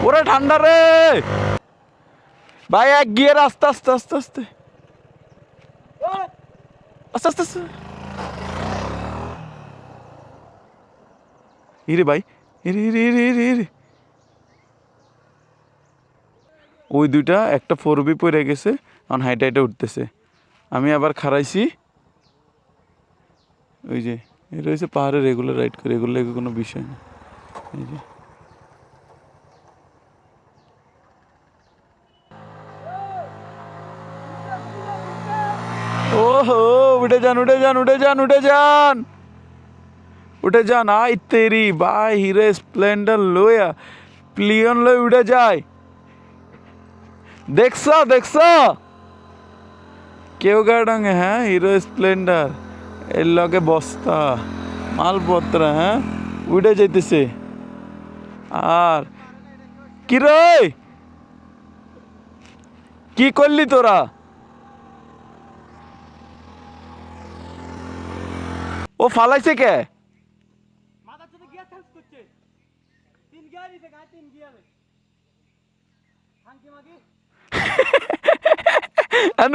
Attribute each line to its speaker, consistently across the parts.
Speaker 1: ওরে ঠান্ডা রে ভাই, এক গিয়ার, আস্তে আস্তে আস্তে আস্তে আস্তে আস্তে আস্তে। ইরে ভাই, ইরে ইরে ইরে ইরে ইরে, ওই দুইটা একটা 4B পড়ে গেছে, এখন হাইটে হাইটে উঠতেছে। আমি আবার খারাইছি, ওই যে এটা হচ্ছে পাহাড়ে রেগুলার রাইড করে, এগুলো কোনো বিষয় না। এই যে ওহো, উঠে যান উঠে যান উঠে যান উঠে যান উঠে যান। আই তেরি ভাই, হিরো স্প্লেন্ডার লইয়া প্লিয়ন লই উঠে যায়। দেখছ দেখছ কেউ গাড়াঙ্গে, হ্যাঁ হিরো স্প্লেন্ডার এর লগে বস্তা মালপত্র, হ্যাঁ উঠে যাইতেছে। আর কি রে, কি করলি তোরা? ও ফালাইছে কে?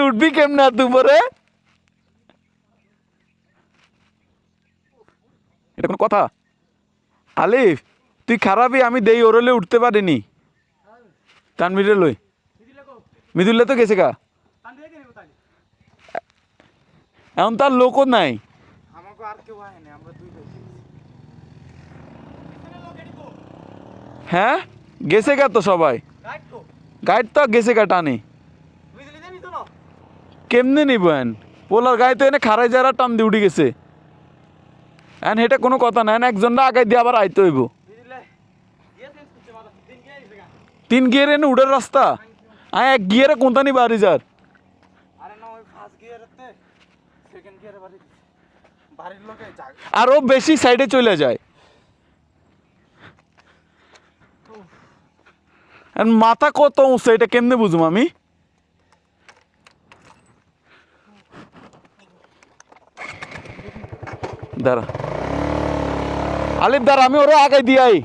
Speaker 1: উঠবি কেমনে দুপুরে? এটা কোনো কথা? আলিফ তুই খারাপই, আমি দেই ওরলে উঠতে পারিনি। তানমিরে লই, মিদুল্লে তো গেছে গা, এখন তার লোকও নাই। হ্যাঁ গেছে গা তো সবাই, গাইড তো গেছে গা টানে। কেমনে নিবেন পোলার গায়ে তো এনে খারাই যারা টান দিয়ে উঠে গেছে। এন এটা কোনো কথা না, একজনটা আগাই দিয়ে আবার আইতে হইব। 3 গিয়ার এনে উড়ার রাস্তা, এক গিয়ারে কোনটা নি বাড়ি যার। আরো বেশি সাইডে চলে যায়, মাথা কত উঁচু এটা কেমনে বুঝবো আমি? দাঁড়া আলিফ দাঁড়া, আমি ওরা আগাই দিয়াই,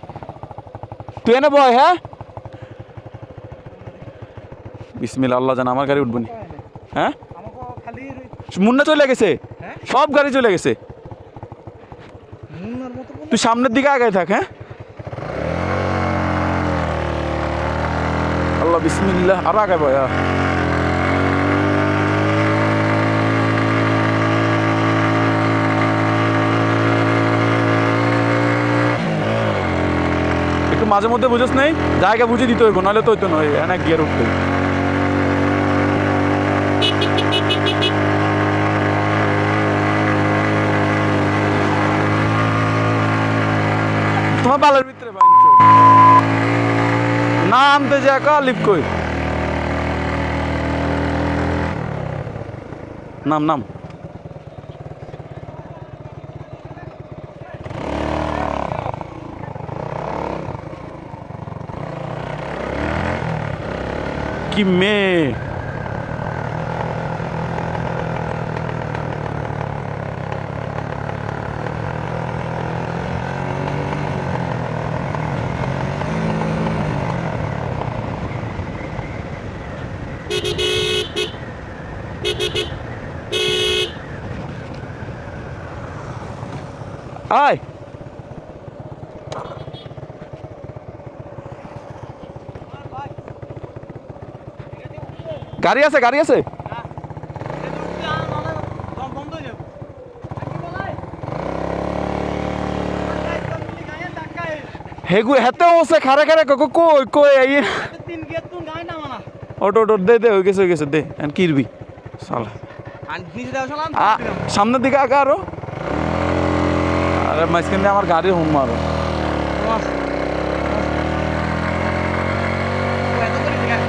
Speaker 1: তুই এনে বয়। হ্যাঁ বিসমিল্লাহ, আল্লাহ জানা আমার গাড়ি উঠবো নি। হ্যাঁ মুন্না চলে গেছে, সব গাড়ি চলে গেছে, তুই সামনের দিকে আগাই থাক। হ্যাঁ আল্লাহ বিসমিল্লাহ, আর আগাই বয়। একটু মাঝে মধ্যে বুঝোস নেই, জায়গা বুঝে দিতে হইব, নাহলে তো হইতো নয় এনে গিয়ার উঠতে। তোমার বালের ভিতরে না আনতে যে একা লিপ কই, নাম নাম কি মেয়ে। আয় গাড়ি আছে গাড়ি আছে, হেগু হেতে ওসে খারে খারে কই কই আই অটো অটো দে দে, হয়ে গেছে দে। এন্ড কিরবি সালা সামনের দিকে আগা আরো, আরে মাঝখানে আমার গাড়ি হুম মারো।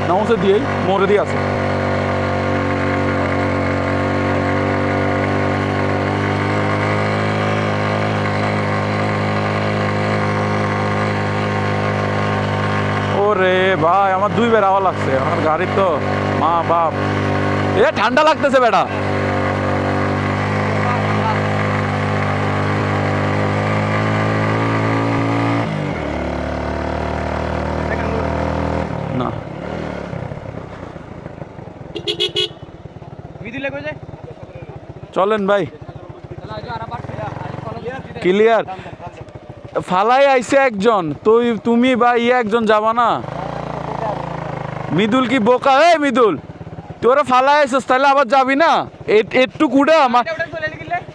Speaker 1: নামসে দিয়েই মোড়ে দিয়ে আছে। ওরে ভাই আমার 2 বের আওয়া লাগছে, আমার গাড়ি তো মা বাপ। এ ঠান্ডা লাগতেছে বেটা। চলেন ভাই ক্লিয়ার ফালাই আইছে একজন তুমি বা একজন যাবা না মৃদুল কি বোকা মৃদুল তোরা ফালাই আইছিস তাহলে আবার যাবি না একটু কুড়া আমার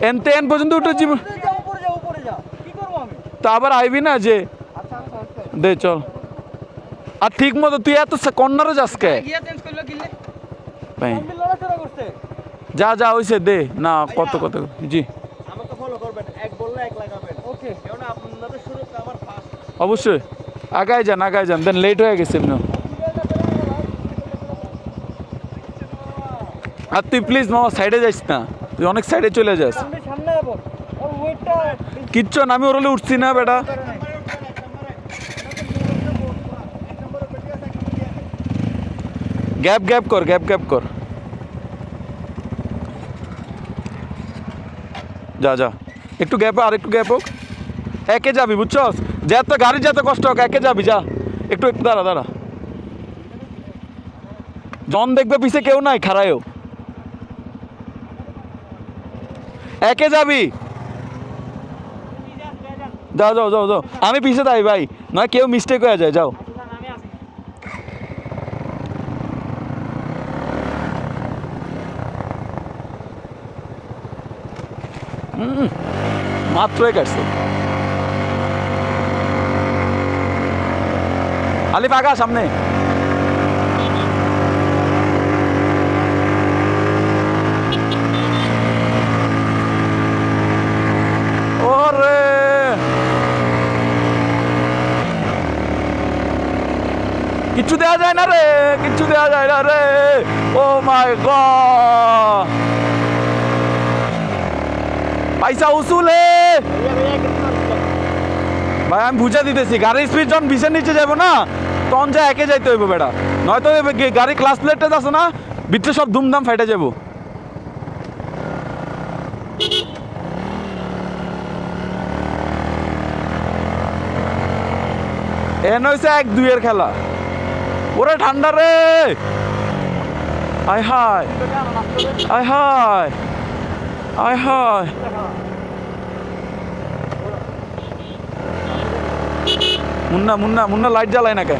Speaker 1: এন পর্যন্ত উঠে জীবন তা আবার আইবি না যে দে চল আর ঠিক মতো তুই এত কর্নারে যাস কে যা যা হইছে দে না কত জি অবশ্যই আগায় যান দেন লেট হয়ে গেছে এমনি আর তুই প্লিজ মামা সাইডে যাইস না তুই অনেক সাইডে চলে যাস কিচ্ছু না আমি ওরলে উঠছি না বেটা গ্যাপ কর যা একটু গ্যাপ আর একটু গ্যাপ হোক একে যাবি বুঝছস যত গাড়ি যত কষ্ট হোক একে যাবি যা একটু দাঁড়া জন দেখবে পিছে কেউ নাই খারায়ও একে যাবি যাও আমি পিছে যাই ভাই নয় কেউ মিস্টেক হয়ে যায় যাও মাত্রই কাটছে আলিফ আগা সামনে ওরে কিচ্ছু দেয়া যায় না রে ও মাই গড পয়সা উসুলে ভাই আমি বুঝা দিতেছি গাড়ির স্পিড যখন 20-এর নিচে যাবো না তখন যা একে যাইতে হইব বেটা নয়তো গাড়ি ক্লাস প্লেটটা আছে না ভিতরে সব ধুমধাম ফাইটে যাবো এন হয়েছে 1-2-এর খেলা ওরে ঠান্ডা রে আয় হায় মুন্না লাইট জ্বালায় না কে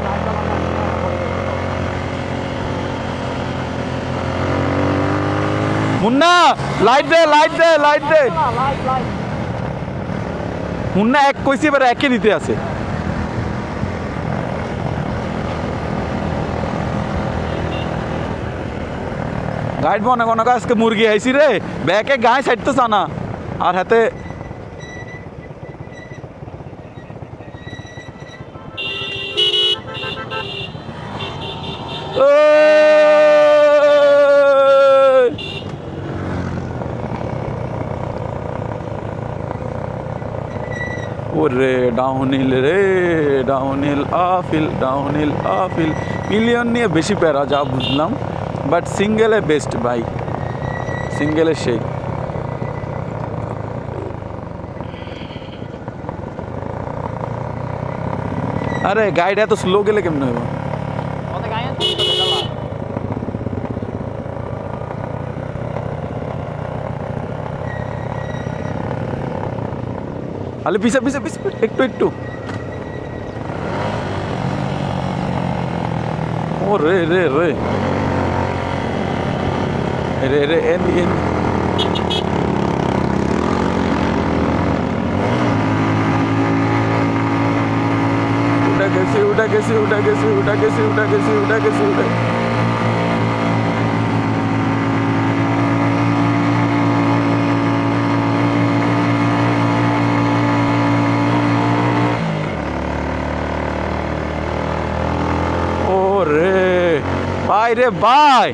Speaker 1: মুন্না লাইট দে মুন্না এক কইছি এবার একে দিতে আছে গাইড মনে কোনো আজকে মুরগি আইসি রে ব্যাকে গায়ে সাইড তো চানা আর হাতে ওরে ডাউনহিল আফিল মিলিয়ন নিয়ে বেশি প্যারা যা বুঝলাম বাট সিঙ্গেলে বেস্ট ভাই সিঙ্গেলে সেই আরে গাইড এত স্লো গেলে কেমন হইব আলে পিছে একটু ও রে এন উঠা গেছি ও রে ভাই